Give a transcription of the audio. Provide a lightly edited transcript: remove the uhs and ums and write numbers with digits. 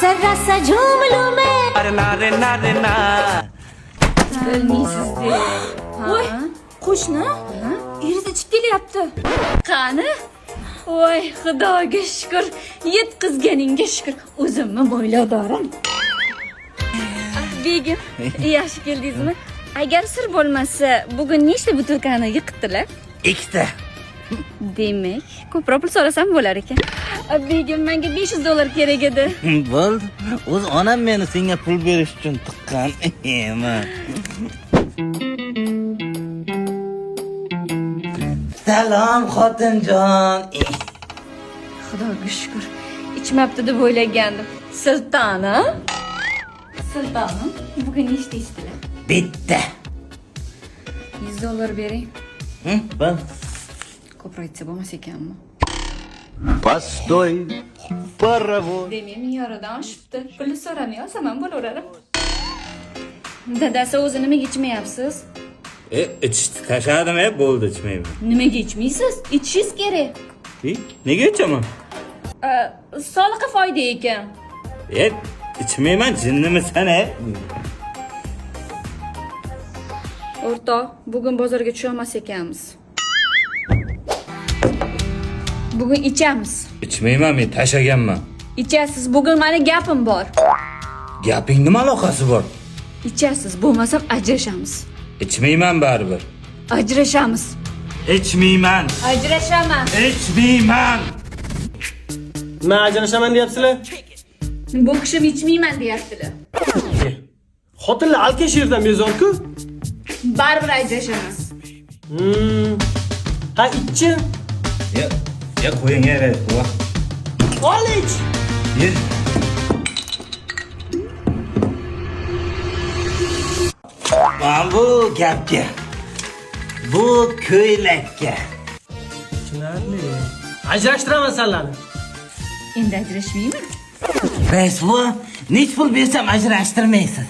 जरा सा झूम लूं मैं। अरे ना रे ना रे ना। Bilmaysizlar. Voy, qo'shni, eriza chiqib kelyapti. Qani? Voy, Xudoga shukr. Yetkizganingga shukr. O'zimni mo'ylodorim. Begim, yaxshi keldingizmi? Agar sir bo'lmasa, bugun nechta butilkani yiqitdilar? Ikkita. Demak, ko'proq pul so'rasam bo'lar ekan. Begim, menga $500 kerak edi. Bo'ldi. O'z onam meni senga pul berish uchun tiqqan. Salom xotinjon. Xudoga shukr. Ichmabdi deb o'ylagandim. Sultonim. Sultonim, bugun nechta ichdilar? Bitta. $100 bering. Bo'l. Ko'proq aytsa bo'lmas ekanmi? Постой, паровоз. Demak, yaradan oshibdi. Pulni so'ramay olsam ham bo'laveradi. Dadasi, o'zi nimaga ichmayapsiz? İçishni tashladim, bo'ldi ichmayman. Nimaga ichmaysiz? Ichishingiz kerak. Nega ichaman? Sog'liqqa foyda ekan. İchmayman, jinnimisan, O'rtoq, bugun bozorga tusha olmas ekanmiz. Bugun ichamiz. İchmayman, men tashlaganman. Ichasiz, bugun meni gapim bor. Gaping nima aloqasi bor? Ichasiz, bo'lmasam ajrashamiz. İchmayman baribir. Ajrashamiz. İchmayman. Ajrashaman. İchmayman. Nima ajrashaman deyapsizlar? Bu kishim ichmayman deyaptilar. Xotinlar alkash yerdan bezor-ku. Baribir ajrashamiz. Ha, ichchi. Ya qo'ying, Ol ich. Yer. Mana bu gapga. Bu ko'ylakka. Tushunarli. Ajrashtiraman sizlarni. Endi ajrashmayman. Rais bu, nech pul bersam ajrashtirmaysiz?